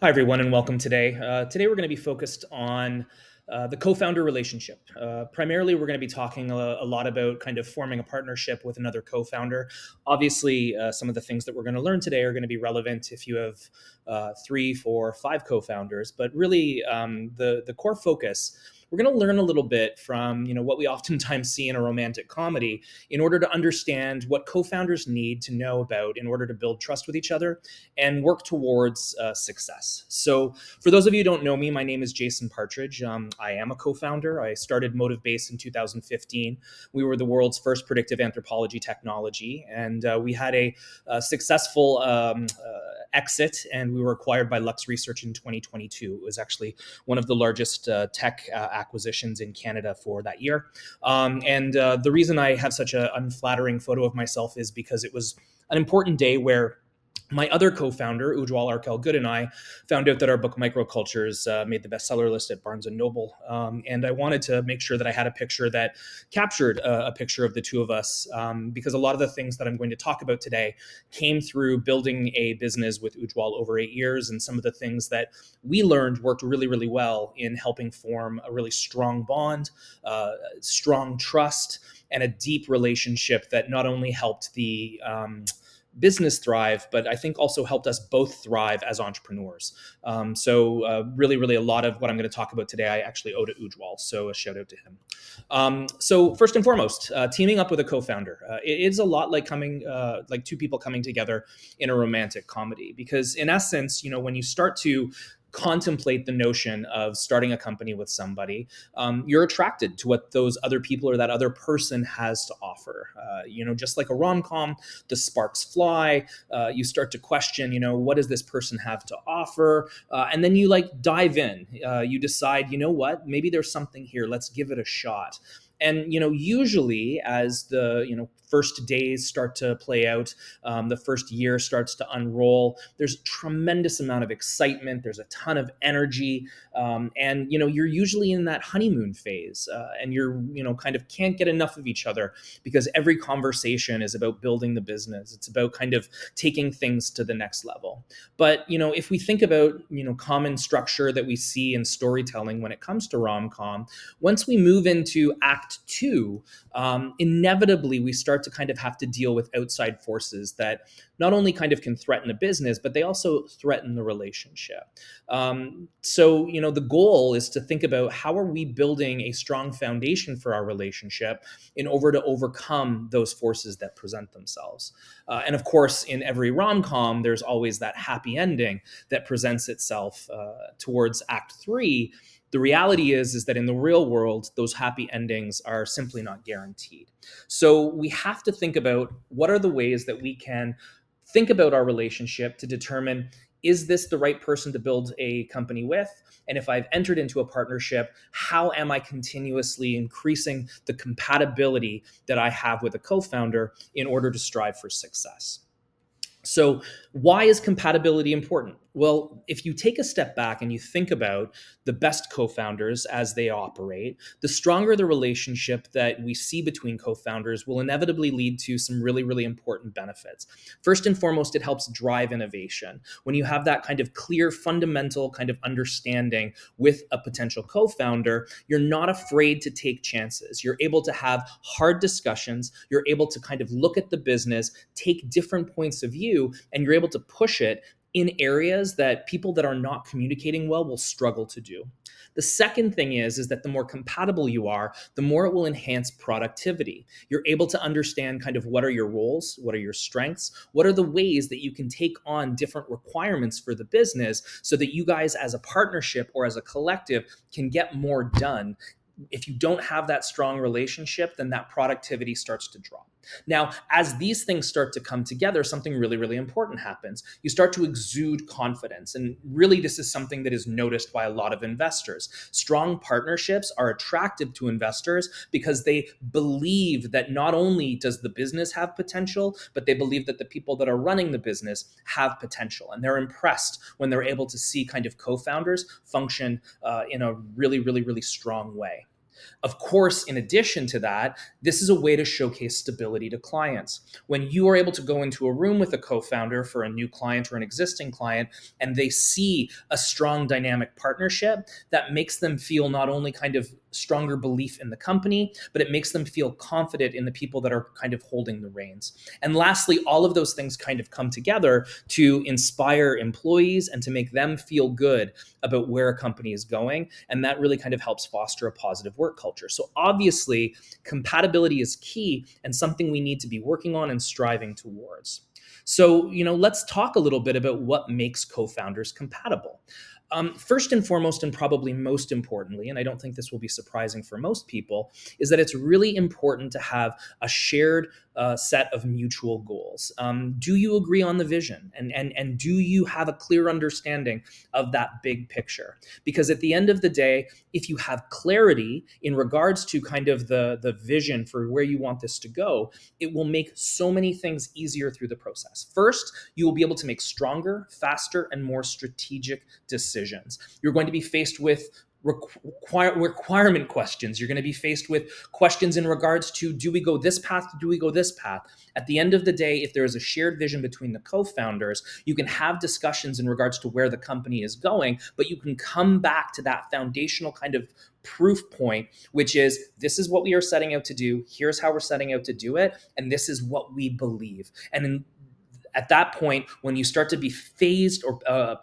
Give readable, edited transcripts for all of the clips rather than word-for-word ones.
Hi, everyone, and welcome today. Today, we're going to be focused on the co-founder relationship. Primarily, we're going to be talking a lot about kind of forming a partnership with another co-founder. Obviously, some of the things that we're going to learn today are going to be relevant if you have three, four, five co-founders. But really, the core focus. We're going to learn a little bit from what we oftentimes see in a romantic comedy in order to understand what co-founders need to know about in order to build trust with each other and work towards success. So, for those of you who don't know me, my name is Jason Partridge. I am a co-founder. I started Motive Base in 2015. We were the world's first predictive anthropology technology, and we had a successful exit, and we were acquired by Lux Research in 2022. It was actually one of the largest tech acquisitions in Canada for that year. And the reason I have such an unflattering photo of myself is because it was an important day where my other co-founder, Ujwal Arkel Good, and I found out that our book Microcultures made the bestseller list at Barnes and Noble. And I wanted to make sure that I had a picture that captured a picture of the two of us, because a lot of the things that I'm going to talk about today came through building a business with Ujwal over 8 years. And some of the things that we learned worked really, really well in helping form a really strong bond, strong trust, and a deep relationship that not only helped the business thrive, but I think also helped us both thrive as entrepreneurs. So really, really a lot of what I'm going to talk about today, I actually owe to Ujwal. So a shout out to him. So first and foremost, teaming up with a co-founder. It is a lot like like two people coming together in a romantic comedy, because in essence, when you start to contemplate the notion of starting a company with somebody, you're attracted to what those other people or that other person has to offer. Just like a rom-com, the sparks fly. You start to question, what does this person have to offer? And then you dive in. You decide, what, maybe there's something here. Let's give it a shot. And usually as the first days start to play out, the first year starts to unroll, there's a tremendous amount of excitement, there's a ton of energy, and you're usually in that honeymoon phase, and you're kind of can't get enough of each other, because every conversation is about building the business. It's about kind of taking things to the next level. But if we think about common structure that we see in storytelling when it comes to rom-com, once we move into act two, inevitably we start to kind of have to deal with outside forces that not only kind of can threaten a business, but they also threaten the relationship. So the goal is to think about how are we building a strong foundation for our relationship in order to overcome those forces that present themselves. And of course, in every rom-com, there's always that happy ending that presents itself towards act three. The reality is that in the real world, those happy endings are simply not guaranteed. So we have to think about what are the ways that we can think about our relationship to determine, is this the right person to build a company with? And if I've entered into a partnership, how am I continuously increasing the compatibility that I have with a co-founder in order to strive for success? So why is compatibility important? Well, if you take a step back and you think about the best co-founders as they operate, the stronger the relationship that we see between co-founders will inevitably lead to some really, really important benefits. First and foremost, it helps drive innovation. When you have that kind of clear, fundamental kind of understanding with a potential co-founder, you're not afraid to take chances. You're able to have hard discussions. You're able to kind of look at the business, take different points of view, and you're able to push it in areas that people that are not communicating well will struggle to do. The second thing is that the more compatible you are, the more it will enhance productivity. You're able to understand kind of what are your roles, what are your strengths, what are the ways that you can take on different requirements for the business so that you guys as a partnership or as a collective can get more done. If you don't have that strong relationship, then that productivity starts to drop. Now, as these things start to come together, something really, really important happens. You start to exude confidence. And really, this is something that is noticed by a lot of investors. Strong partnerships are attractive to investors because they believe that not only does the business have potential, but they believe that the people that are running the business have potential. And they're impressed when they're able to see kind of co-founders function in a really, really, really strong way. Of course, in addition to that, this is a way to showcase stability to clients. When you are able to go into a room with a co-founder for a new client or an existing client, and they see a strong dynamic partnership, that makes them feel not only kind of stronger belief in the company, but it makes them feel confident in the people that are kind of holding the reins. And lastly, all of those things kind of come together to inspire employees and to make them feel good about where a company is going. And that really kind of helps foster a positive work culture. So obviously, compatibility is key and something we need to be working on and striving towards. So, let's talk a little bit about what makes co-founders compatible. First and foremost, and probably most importantly, and I don't think this will be surprising for most people, is that it's really important to have a shared set of mutual goals. Do you agree on the vision? And do you have a clear understanding of that big picture? Because at the end of the day, if you have clarity in regards to kind of the vision for where you want this to go, it will make so many things easier through the process. First, you will be able to make stronger, faster, and more strategic decisions. You're going to be faced with requirement questions. You're going to be faced with questions in regards to, do we go this path? Do we go this path? At the end of the day, if there is a shared vision between the co-founders, you can have discussions in regards to where the company is going, but you can come back to that foundational kind of proof point, which is, this is what we are setting out to do. Here's how we're setting out to do it. And this is what we believe. And at that point, when you start to be phased or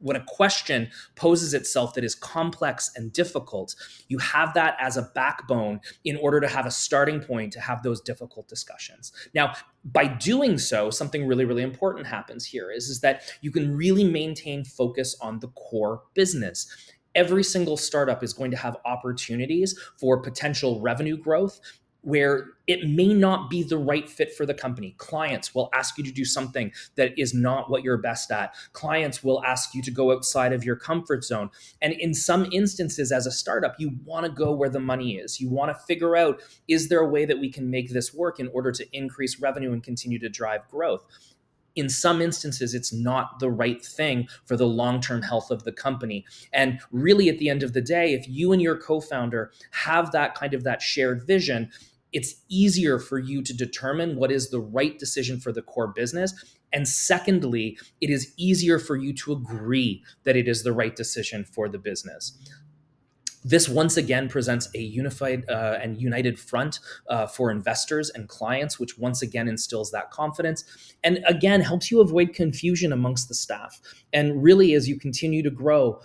when a question poses itself that is complex and difficult, you have that as a backbone in order to have a starting point to have those difficult discussions. Now, by doing so, something really, really important happens here is that you can really maintain focus on the core business. Every single startup is going to have opportunities for potential revenue growth where it may not be the right fit for the company. Clients will ask you to do something that is not what you're best at. Clients will ask you to go outside of your comfort zone. And in some instances, as a startup, you want to go where the money is. You want to figure out, is there a way that we can make this work in order to increase revenue and continue to drive growth? In some instances, it's not the right thing for the long-term health of the company. And really, at the end of the day, if you and your co-founder have that shared vision, it's easier for you to determine what is the right decision for the core business. And secondly, it is easier for you to agree that it is the right decision for the business. This once again presents a unified and united front for investors and clients, which once again instills that confidence and again helps you avoid confusion amongst the staff. And really, as you continue to grow,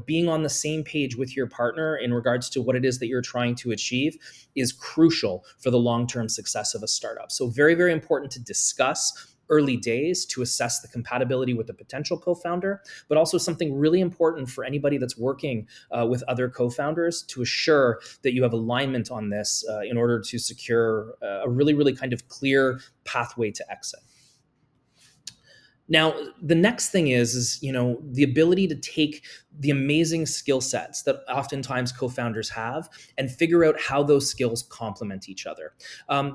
being on the same page with your partner in regards to what it is that you're trying to achieve is crucial for the long-term success of a startup. So very, very important to discuss early days to assess the compatibility with the potential co-founder, but also something really important for anybody that's working with other co-founders to assure that you have alignment on this in order to secure a really, really kind of clear pathway to exit. Now, the next thing is the ability to take the amazing skill sets that oftentimes co-founders have and figure out how those skills complement each other.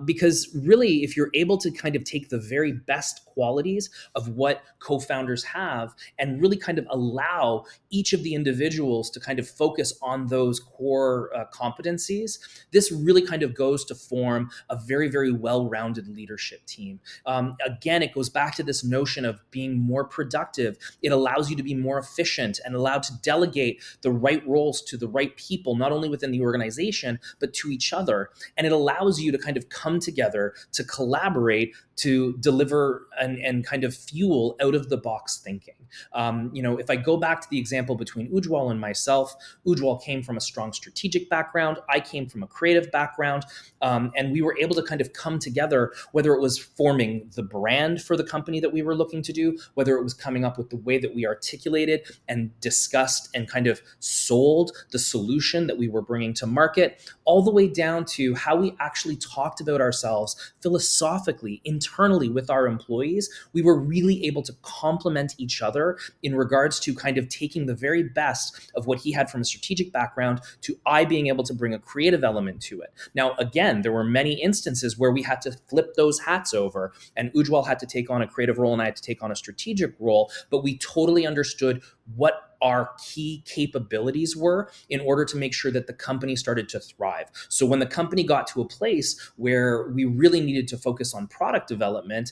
Because really, if you're able to kind of take the very best qualities of what co-founders have and really kind of allow each of the individuals to kind of focus on those core competencies, this really kind of goes to form a very, very well-rounded leadership team. Again, it goes back to this notion of being more productive. It allows you to be more efficient and allowed to delegate the right roles to the right people, not only within the organization, but to each other. And it allows you to kind of come together to collaborate to deliver and kind of fuel out of the box thinking. If I go back to the example between Ujwal and myself, Ujwal came from a strong strategic background. I came from a creative background. And we were able to kind of come together, whether it was forming the brand for the company that we were looking to do, whether it was coming up with the way that we articulated and discussed and kind of sold the solution that we were bringing to market, all the way down to how we actually talked about ourselves philosophically, internally with our employees. We were really able to complement each other in regards to kind of taking the very best of what he had from a strategic background to I being able to bring a creative element to it. Now, again, there were many instances where we had to flip those hats over, and Ujwal had to take on a creative role and I had to take on a strategic role, but we totally understood what our key capabilities were in order to make sure that the company started to thrive. So when the company got to a place where we really needed to focus on product development,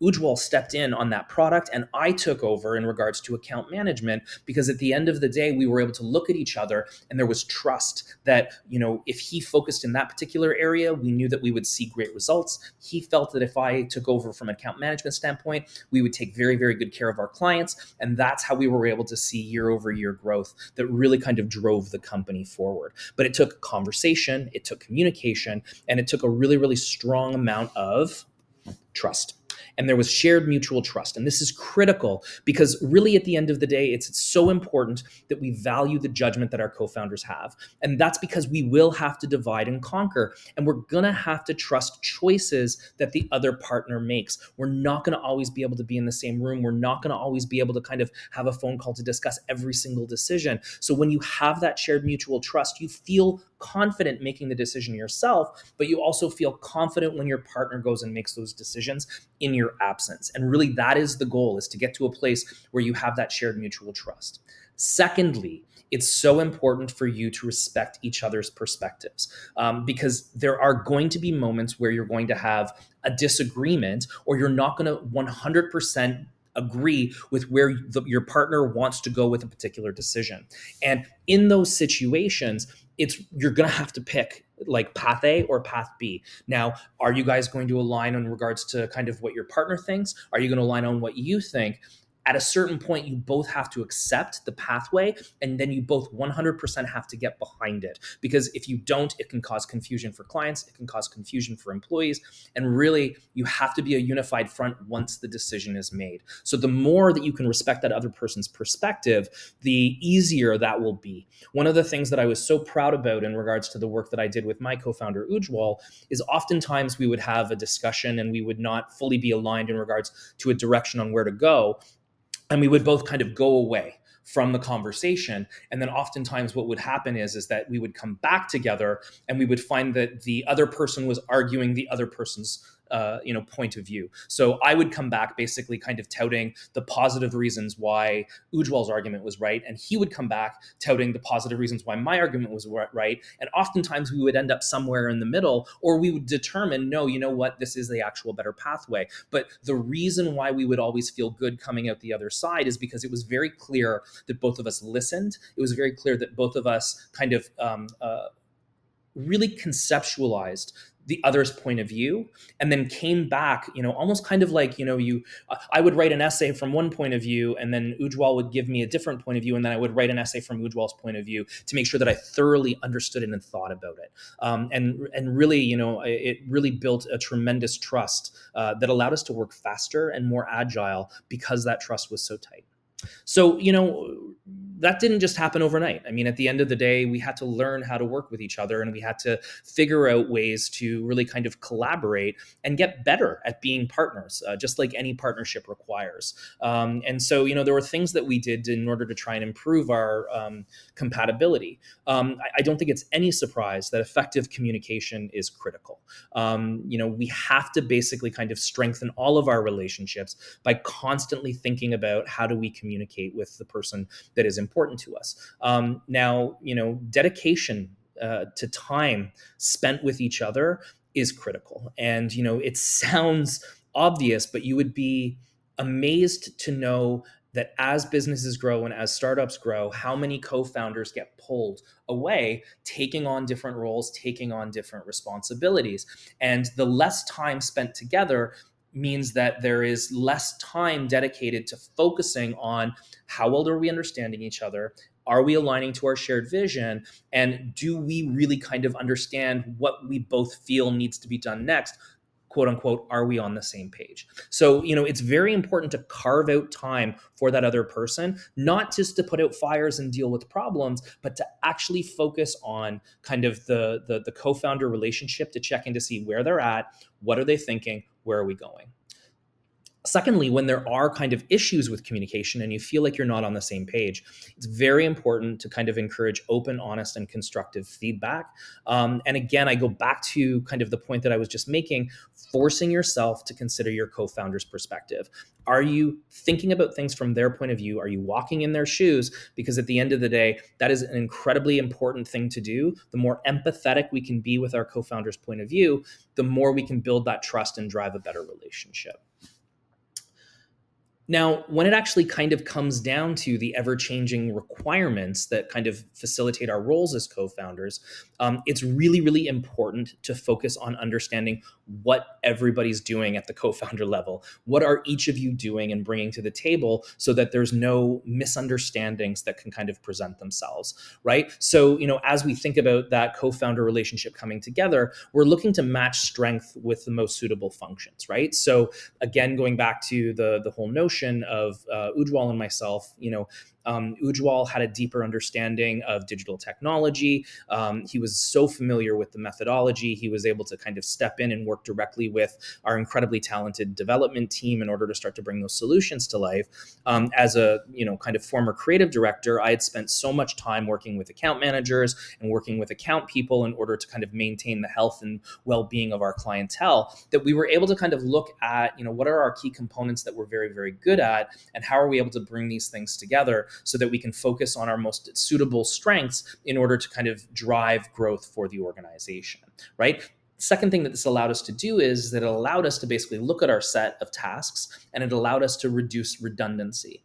Ujwal stepped in on that product and I took over in regards to account management, because at the end of the day, we were able to look at each other and there was trust that, if he focused in that particular area, we knew that we would see great results. He felt that if I took over from an account management standpoint, we would take very, very good care of our clients. And that's how we were able to see year over year growth that really kind of drove the company forward. But it took conversation, it took communication, and it took a really, really strong amount of trust. And there was shared mutual trust. And this is critical because really at the end of the day, it's so important that we value the judgment that our co-founders have. And that's because we will have to divide and conquer. And we're going to have to trust choices that the other partner makes. We're not going to always be able to be in the same room. We're not going to always be able to kind of have a phone call to discuss every single decision. So when you have that shared mutual trust, you feel confident making the decision yourself, but you also feel confident when your partner goes and makes those decisions in your absence. And really that is the goal, is to get to a place where you have that shared mutual trust. Secondly, it's so important for you to respect each other's perspectives, because there are going to be moments where you're going to have a disagreement, or you're not going to 100% agree with where your partner wants to go with a particular decision. And in those situations, you're going to have to pick like path A or path B. Now, are you guys going to align in regards to kind of what your partner thinks? Are you going to align on what you think? At a certain point, you both have to accept the pathway, and then you both 100% have to get behind it. Because if you don't, it can cause confusion for clients, it can cause confusion for employees, and really, you have to be a unified front once the decision is made. So the more that you can respect that other person's perspective, the easier that will be. One of the things that I was so proud about in regards to the work that I did with my co-founder Ujwal is oftentimes we would have a discussion and we would not fully be aligned in regards to a direction on where to go. And we would both kind of go away from the conversation. And then oftentimes what would happen is that we would come back together and we would find that the other person was arguing the other person's point of view. So I would come back basically kind of touting the positive reasons why Ujwal's argument was right, and he would come back touting the positive reasons why my argument was right. And oftentimes we would end up somewhere in the middle, or we would determine, no, you know what, this is the actual better pathway. But the reason why we would always feel good coming out the other side is because it was very clear that both of us listened. It was very clear that both of us kind of really conceptualized the other's point of view, and then came back, almost kind of like, I would write an essay from one point of view, and then Ujwal would give me a different point of view, and then I would write an essay from Ujwal's point of view to make sure that I thoroughly understood it and thought about it. And really, it really built a tremendous trust that allowed us to work faster and more agile because that trust was so tight. So, that didn't just happen overnight. I mean, at the end of the day, we had to learn how to work with each other, and we had to figure out ways to really kind of collaborate and get better at being partners, just like any partnership requires. And so, there were things that we did in order to try and improve our compatibility. I don't think it's any surprise that effective communication is critical. We have to basically kind of strengthen all of our relationships by constantly thinking about how do we communicate with the person that is important to us. Now, dedication to time spent with each other is critical. And, it sounds obvious, but you would be amazed to know that as businesses grow and as startups grow, how many co-founders get pulled away, taking on different roles, taking on different responsibilities. And the less time spent together means that there is less time dedicated to focusing on how well are we understanding each other? Are we aligning to our shared vision? And do we really kind of understand what we both feel needs to be done next? Quote unquote, are we on the same page? So, it's very important to carve out time for that other person, not just to put out fires and deal with problems, but to actually focus on kind of the co-founder relationship, to check in to see where they're at, what are they thinking, where are we going? Secondly, when there are kind of issues with communication and you feel like you're not on the same page, it's very important to kind of encourage open, honest, and constructive feedback. And again, I go back to kind of the point that I was just making, forcing yourself to consider your co-founder's perspective. Are you thinking about things from their point of view? Are you walking in their shoes? Because at the end of the day, that is an incredibly important thing to do. The more empathetic we can be with our co-founder's point of view, the more we can build that trust and drive a better relationship. Now, when it actually kind of comes down to the ever-changing requirements that kind of facilitate our roles as co-founders, it's really, really important to focus on understanding what everybody's doing at the co-founder level. What are each of you doing and bringing to the table so that there's no misunderstandings that can kind of present themselves, right? So, as we think about that co-founder relationship coming together, we're looking to match strength with the most suitable functions, right? So again, going back to the whole notion of Ujwal and myself, Ujwal had a deeper understanding of digital technology. He was so familiar with the methodology. He was able to kind of step in and work directly with our incredibly talented development team in order to start to bring those solutions to life. As a kind of former creative director, I had spent so much time working with account managers and working with account people in order to kind of maintain the health and well-being of our clientele, that we were able to kind of look at, what are our key components that we're very, very good at, and how are we able to bring these things together so that we can focus on our most suitable strengths in order to kind of drive growth for the organization, right? Second thing that this allowed us to do is that it allowed us to basically look at our set of tasks, and it allowed us to reduce redundancy.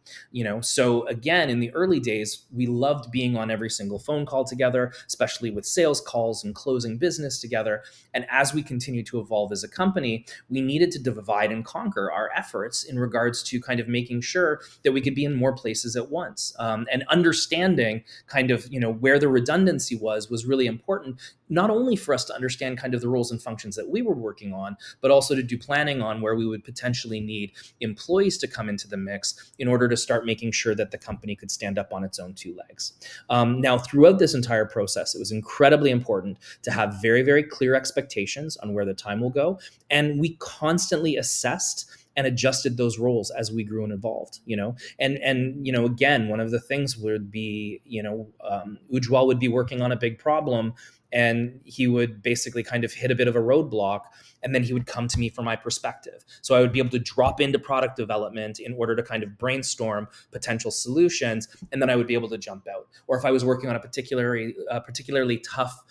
So again, in the early days, we loved being on every single phone call together, especially with sales calls and closing business together. And as we continue to evolve as a company, we needed to divide and conquer our efforts in regards to kind of making sure that we could be in more places at once. And understanding kind of, where the redundancy was really important, not only for us to understand kind of the roles and functions that we were working on, but also to do planning on where we would potentially need employees to come into the mix in order to start making sure that the company could stand up on its own two legs. Now, throughout this entire process, it was incredibly important to have very, very clear expectations on where the time will go. And we constantly assessed and adjusted those roles as we grew and evolved, and again, one of the things would be, Ujwal would be working on a big problem, and he would basically kind of hit a bit of a roadblock, and then he would come to me for my perspective. So I would be able to drop into product development in order to kind of brainstorm potential solutions, and then I would be able to jump out. Or if I was working on a particularly tough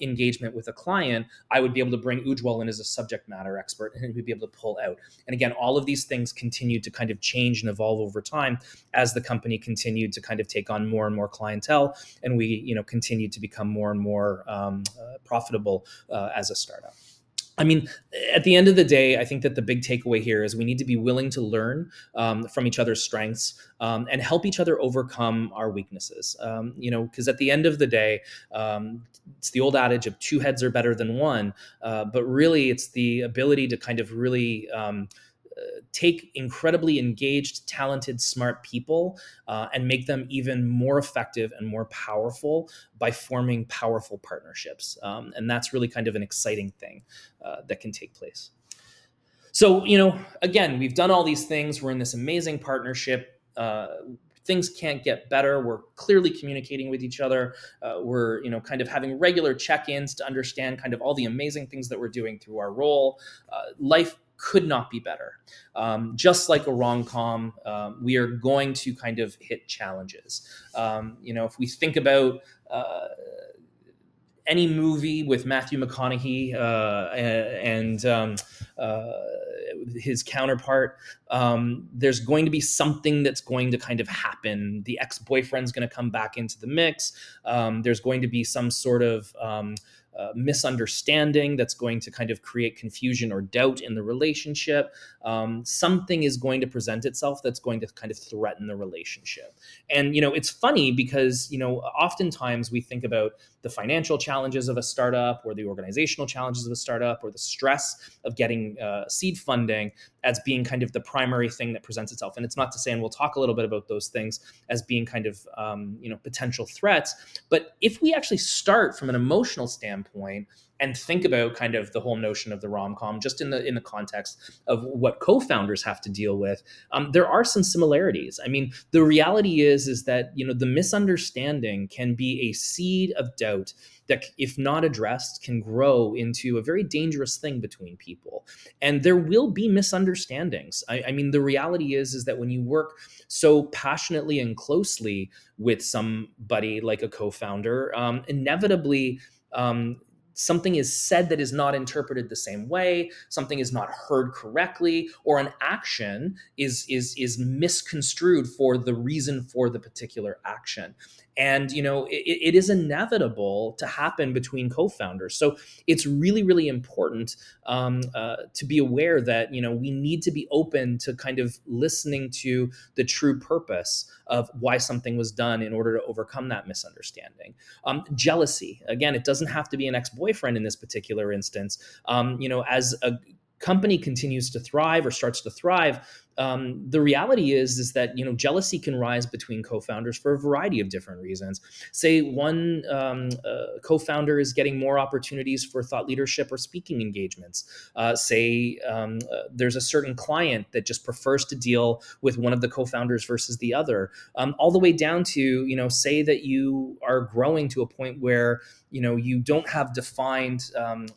engagement with a client, I would be able to bring Ujwal in as a subject matter expert, and he would be able to pull out. And again, all of these things continued to kind of change and evolve over time as the company continued to kind of take on more and more clientele, and we continued to become more and more profitable as a startup. I mean, at the end of the day, I think that the big takeaway here is we need to be willing to learn from each other's strengths and help each other overcome our weaknesses. Because at the end of the day, it's the old adage of two heads are better than one, but really it's the ability to kind of really take incredibly engaged, talented, smart people and make them even more effective and more powerful by forming powerful partnerships. And that's really kind of an exciting thing that can take place. So, again, we've done all these things. We're in this amazing partnership. Things can't get better. We're clearly communicating with each other. We're, kind of having regular check-ins to understand kind of all the amazing things that we're doing through our role. Life could not be better. Just like a rom-com, we are going to kind of hit challenges. If we think about any movie with Matthew McConaughey and his counterpart, there's going to be something that's going to kind of happen. The ex-boyfriend's going to come back into the mix. There's going to be some sort of misunderstanding that's going to kind of create confusion or doubt in the relationship. Something is going to present itself that's going to kind of threaten the relationship. And, it's funny because, oftentimes we think about the financial challenges of a startup or the organizational challenges of a startup or the stress of getting seed funding as being kind of the primary thing that presents itself. And it's not to say, and we'll talk a little bit about those things as being kind of, potential threats. But if we actually start from an emotional standpoint, and think about kind of the whole notion of the rom-com just in the context of what co-founders have to deal with, there are some similarities. I mean, the reality is that, you know, the misunderstanding can be a seed of doubt that, if not addressed, can grow into a very dangerous thing between people. And there will be misunderstandings. I mean, the reality is that when you work so passionately and closely with somebody like a co-founder, inevitably, something is said that is not interpreted the same way, something is not heard correctly, or an action is misconstrued for the reason for the particular action. And, you know, it is inevitable to happen between co-founders. So it's really, really important, to be aware that, you know, we need to be open to kind of listening to the true purpose of why something was done in order to overcome that misunderstanding. Jealousy, again, it doesn't have to be an ex-boyfriend in this particular instance. You know, as a company continues to thrive or starts to thrive, the reality is that, you know, jealousy can rise between co-founders for a variety of different reasons. Say one co-founder is getting more opportunities for thought leadership or speaking engagements. Say there's a certain client that just prefers to deal with one of the co-founders versus the other. All the way down to, you know, say that you are growing to a point where, you know, you don't have defined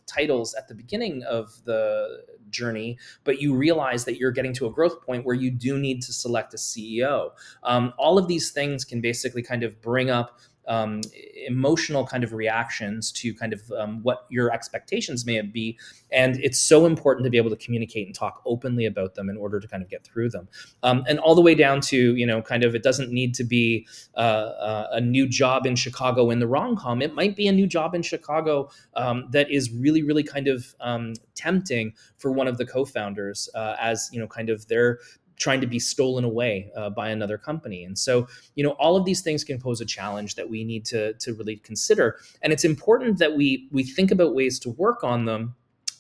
titles at the beginning of the journey, but you realize that you're getting to a growth point where you do need to select a CEO. All of these things can basically kind of bring up um, emotional kind of reactions to kind of what your expectations may be. And it's so important to be able to communicate and talk openly about them in order to kind of get through them. And all the way down to, you know, kind of, it doesn't need to be a new job in Chicago in the rom-com. It might be a new job in Chicago that is really, really kind of tempting for one of the co-founders, as, you know, kind of they're trying to be stolen away by another company. And so, you know, all of these things can pose a challenge that we need to really consider. And it's important that we think about ways to work on them,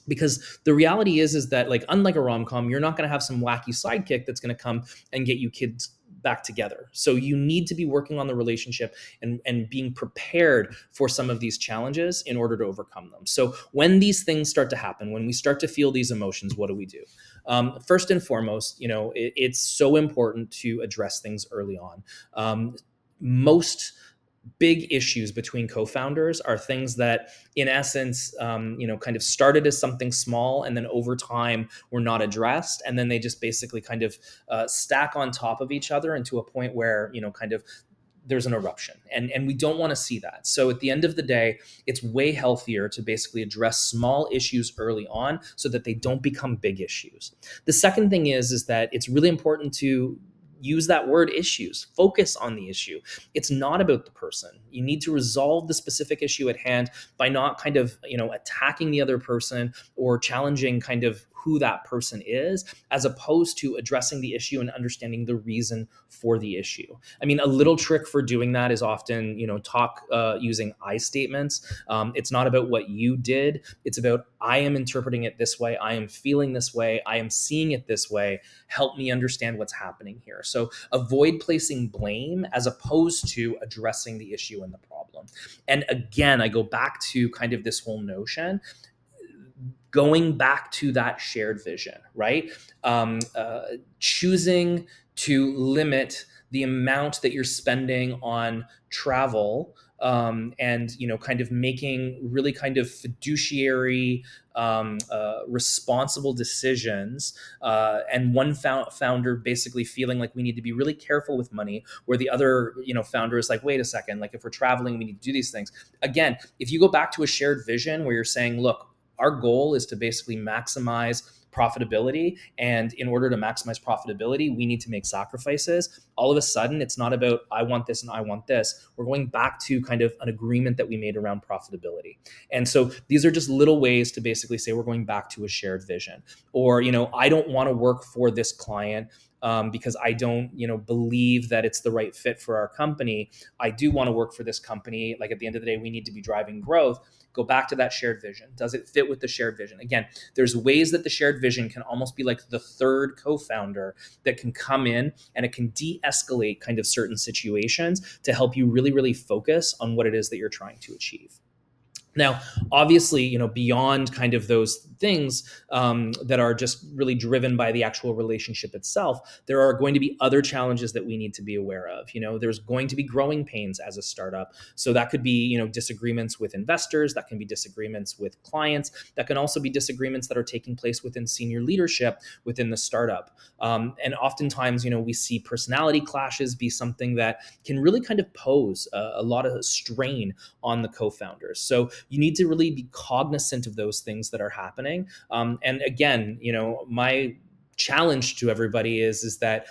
because the reality is that, like, unlike a rom-com, you're not going to have some wacky sidekick that's going to come and get you kids back together. So you need to be working on the relationship and being prepared for some of these challenges in order to overcome them. So when these things start to happen, when we start to feel these emotions, what do we do? First and foremost, you know, it's so important to address things early on. Most big issues between co-founders are things that, in essence, you know, kind of started as something small, and then over time were not addressed, and then they just basically kind of stack on top of each other into a point where, you know, kind of there's an eruption, and we don't want to see that. So at the end of the day, it's way healthier to basically address small issues early on so that they don't become big issues. The second thing is that it's really important to use that word issues. Focus on the issue. It's not about the person. You need to resolve the specific issue at hand by not kind of, you know, attacking the other person or challenging kind of who that person is, as opposed to addressing the issue and understanding the reason for the issue. I mean, a little trick for doing that is often, you know, talk using I statements. It's not about what you did. It's about, I am interpreting it this way. I am feeling this way. I am seeing it this way. Help me understand what's happening here. So avoid placing blame as opposed to addressing the issue and the problem. And again, I go back to kind of this whole notion, going back to that shared vision, right? Choosing to limit the amount that you're spending on travel, and, you know, kind of making really kind of fiduciary, responsible decisions, and one founder basically feeling like we need to be really careful with money, where the other, you know, founder is like, wait a second, like, if we're traveling, we need to do these things. Again, if you go back to a shared vision where you're saying, look, our goal is to basically maximize profitability, and in order to maximize profitability, we need to make sacrifices. All of a sudden, it's not about, I want this and I want this. We're going back to kind of an agreement that we made around profitability. And so these are just little ways to basically say we're going back to a shared vision. Or, you know, I don't want to work for this client because I don't, you know, believe that it's the right fit for our company. I do want to work for this company. Like, at the end of the day, we need to be driving growth. Go back to that shared vision. Does it fit with the shared vision? Again, there's ways that the shared vision can almost be like the third co-founder that can come in, and it can de-escalate kind of certain situations to help you really, really focus on what it is that you're trying to achieve. Now, obviously, beyond kind of those things that are just really driven by the actual relationship itself, there are going to be other challenges that we need to be aware of. There's going to be growing pains as a startup. So that could be, disagreements with investors, that can be disagreements with clients, that can also be disagreements that are taking place within senior leadership within the startup. And oftentimes, we see personality clashes be something that can really kind of pose a lot of strain on the co-founders. So you need to really be cognizant of those things that are happening. And again, my challenge to everybody is that,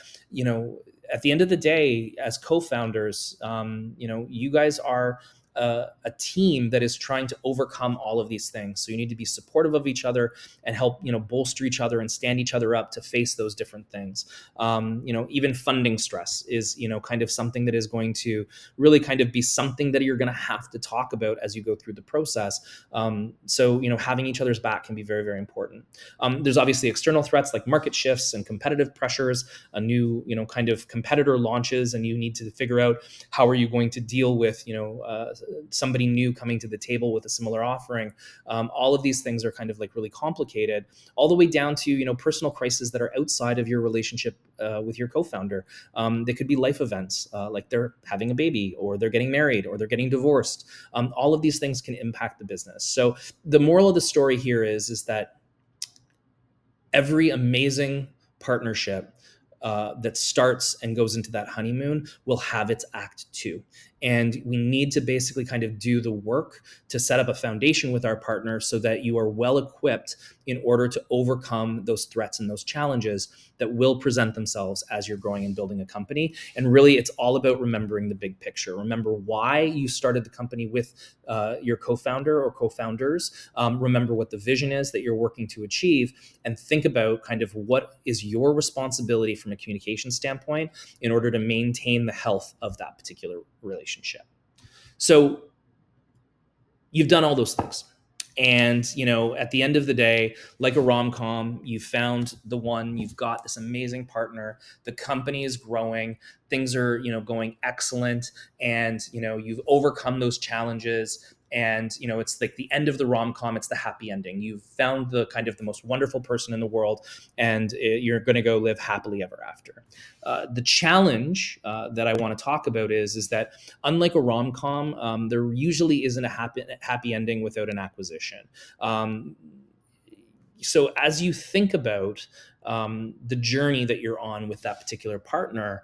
at the end of the day, as co-founders, you guys are a team that is trying to overcome all of these things. So you need to be supportive of each other and help, bolster each other and stand each other up to face those different things. Even funding stress is, kind of something that is going to really kind of be something that you're going to have to talk about as you go through the process. So, having each other's back can be very, very important. There's obviously external threats like market shifts and competitive pressures, a new, kind of competitor launches, and you need to figure out how are you going to deal with, somebody new coming to the table with a similar offering. All of these things are kind of like really complicated, all the way down to, personal crises that are outside of your relationship with your co-founder. They could be life events, like they're having a baby, or they're getting married, or they're getting divorced. All of these things can impact the business. So the moral of the story here is that every amazing partnership that starts and goes into that honeymoon will have its act two. And we need to basically kind of do the work to set up a foundation with our partner so that you are well equipped in order to overcome those threats and those challenges that will present themselves as you're growing and building a company. And really, it's all about remembering the big picture. Remember why you started the company with your co-founder or co-founders. Remember what the vision is that you're working to achieve, and think about kind of what is your responsibility from a communication standpoint in order to maintain the health of that particular relationship. So you've done all those things. And, at the end of the day, like a rom-com, you found the one, you've got this amazing partner, the company is growing, things are, going excellent. And, you've overcome those challenges. And, it's like the end of the rom-com, it's the happy ending. You've found the kind of the most wonderful person in the world, and you're going to go live happily ever after. The challenge that I want to talk about is that unlike a rom-com, there usually isn't a happy ending without an acquisition. So as you think about the journey that you're on with that particular partner,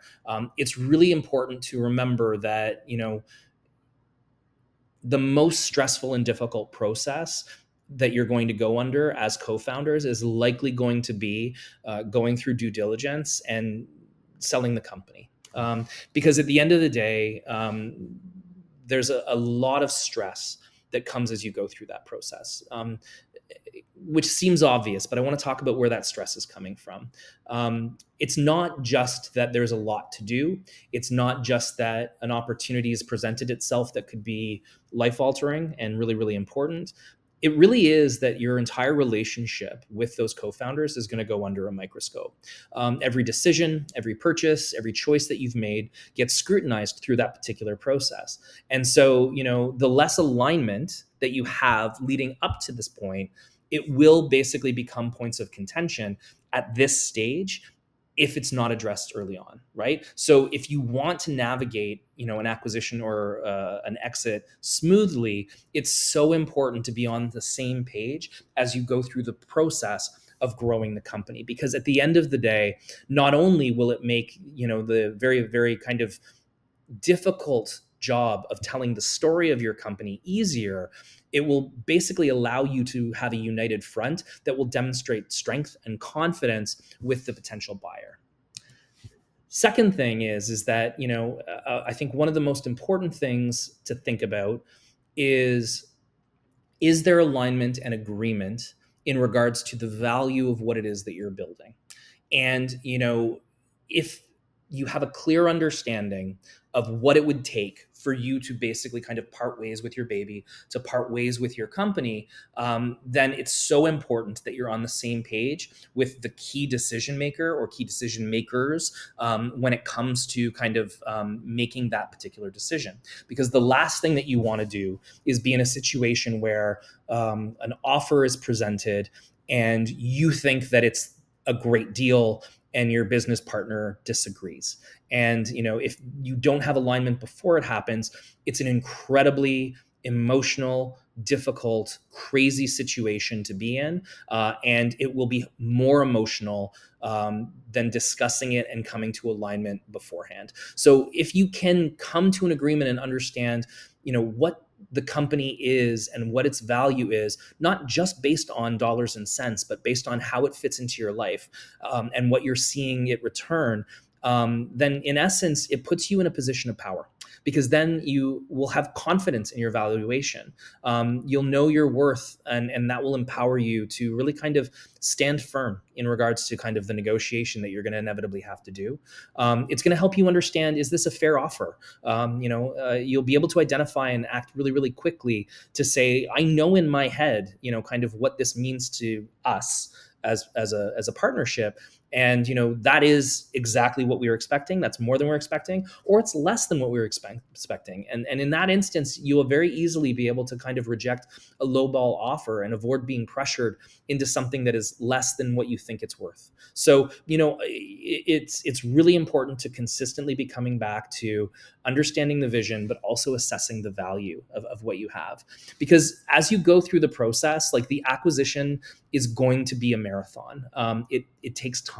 it's really important to remember that, the most stressful and difficult process that you're going to go under as co-founders is likely going to be going through due diligence and selling the company. Because at the end of the day, there's a lot of stress that comes as you go through that process, which seems obvious, but I want to talk about where that stress is coming from. It's not just that there's a lot to do. It's not just that an opportunity has presented itself that could be life-altering and really, really important. It really is that your entire relationship with those co-founders is going to go under a microscope. Every decision, every purchase, every choice that you've made gets scrutinized through that particular process. And so, the less alignment that you have leading up to this point, it will basically become points of contention at this stage if it's not addressed early on, right? So if you want to navigate, an acquisition or an exit smoothly, it's so important to be on the same page as you go through the process of growing the company. Because at the end of the day, not only will it make, the very, very kind of difficult job of telling the story of your company easier, it will basically allow you to have a united front that will demonstrate strength and confidence with the potential buyer. Second thing is that, I think one of the most important things to think about is there alignment and agreement in regards to the value of what it is that you're building? And, if you have a clear understanding of what it would take for you to basically kind of part ways with your baby, to part ways with your company, then it's so important that you're on the same page with the key decision maker or key decision makers when it comes to kind of making that particular decision. Because the last thing that you want to do is be in a situation where an offer is presented and you think that it's a great deal and your business partner disagrees. And if you don't have alignment before it happens, it's an incredibly emotional, difficult, crazy situation to be in, and it will be more emotional than discussing it and coming to alignment beforehand. So if you can come to an agreement and understand what the company is and what its value is, not just based on dollars and cents, but based on how it fits into your life, and what you're seeing it return, then in essence, it puts you in a position of power, because then you will have confidence in your valuation. You'll know your worth, and that will empower you to really kind of stand firm in regards to kind of the negotiation that you're going to inevitably have to do. It's going to help you understand, is this a fair offer? You'll be able to identify and act really, really quickly to say, I know in my head, kind of what this means to us as a partnership. And that is exactly what we were expecting. That's more than we're expecting, or it's less than what we were expecting. And in that instance, you will very easily be able to kind of reject a lowball offer and avoid being pressured into something that is less than what you think it's worth. So it's really important to consistently be coming back to understanding the vision, but also assessing the value of what you have. Because as you go through the process, like, the acquisition is going to be a marathon. It takes time.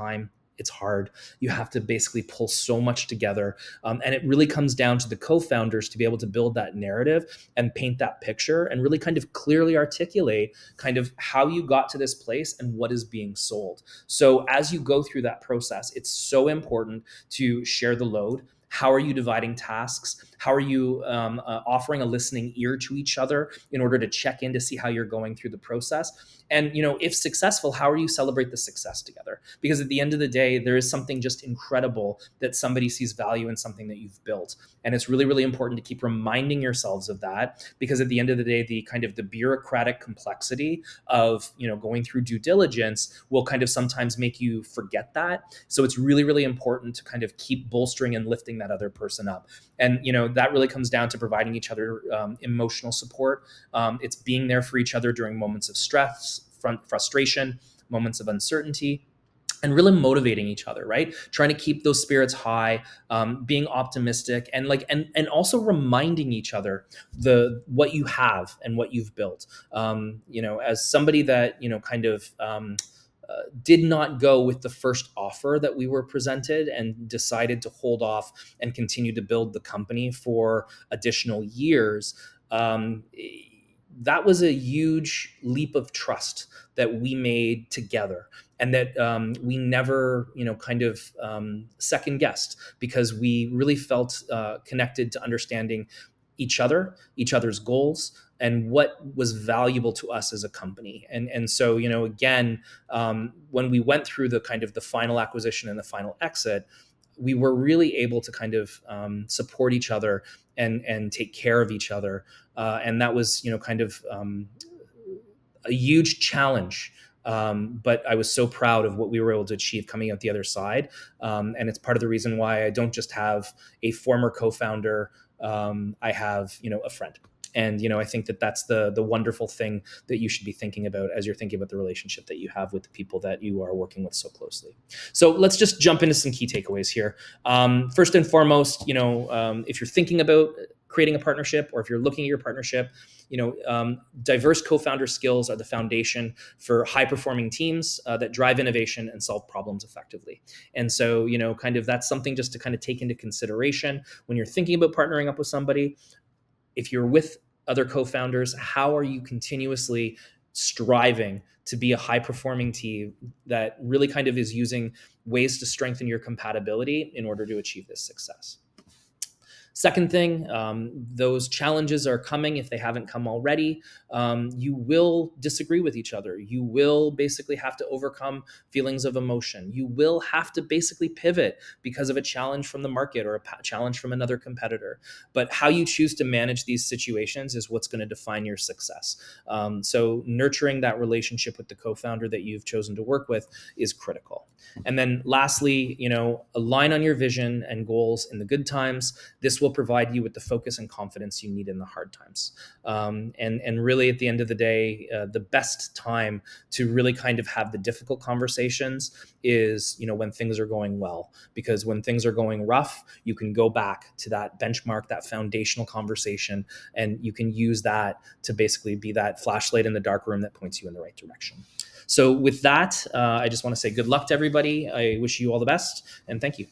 It's hard. You have to basically pull so much together. And it really comes down to the co-founders to be able to build that narrative and paint that picture and really kind of clearly articulate kind of how you got to this place and what is being sold. So as you go through that process, it's so important to share the load. How are you dividing tasks? How are you offering a listening ear to each other in order to check in to see how you're going through the process? And if successful, how are you celebrate the success together? Because at the end of the day, there is something just incredible that somebody sees value in something that you've built. And it's really, really important to keep reminding yourselves of that, because at the end of the day, the kind of the bureaucratic complexity of going through due diligence will kind of sometimes make you forget that. So it's really, really important to kind of keep bolstering and lifting that other person up. And that really comes down to providing each other emotional support. It's being there for each other during moments of stress, frustration, moments of uncertainty, and really motivating each other, right? Trying to keep those spirits high, being optimistic, and and also reminding each other what you have and what you've built. As somebody that kind of did not go with the first offer that we were presented and decided to hold off and continue to build the company for additional years. That was a huge leap of trust that we made together, and that we never, kind of second guessed, because we really felt connected to understanding each other's goals, and what was valuable to us as a company. And so, again, when we went through the kind of the final acquisition and the final exit, we were really able to kind of support each other and take care of each other. And that was, kind of a huge challenge. But I was so proud of what we were able to achieve coming out the other side. And it's part of the reason why I don't just have a former co-founder, I have, a friend. And, I think that that's the wonderful thing that you should be thinking about as you're thinking about the relationship that you have with the people that you are working with so closely. So let's just jump into some key takeaways here. First and foremost, if you're thinking about creating a partnership, or if you're looking at your partnership, diverse co-founder skills are the foundation for high-performing teams that drive innovation and solve problems effectively. And so, kind of that's something just to kind of take into consideration when you're thinking about partnering up with somebody. If you're with other co-founders, how are you continuously striving to be a high-performing team that really kind of is using ways to strengthen your compatibility in order to achieve this success? Second thing, those challenges are coming if they haven't come already. You will disagree with each other. You will basically have to overcome feelings of emotion. You will have to basically pivot because of a challenge from the market or a challenge from another competitor. But how you choose to manage these situations is what's going to define your success. So nurturing that relationship with the co-founder that you've chosen to work with is critical. And then lastly, align on your vision and goals in the good times. This will provide you with the focus and confidence you need in the hard times. And really, at the end of the day, the best time to really kind of have the difficult conversations is, when things are going well. Because when things are going rough, you can go back to that benchmark, that foundational conversation, and you can use that to basically be that flashlight in the dark room that points you in the right direction. So with that, I just want to say good luck to everybody. I wish you all the best, and thank you.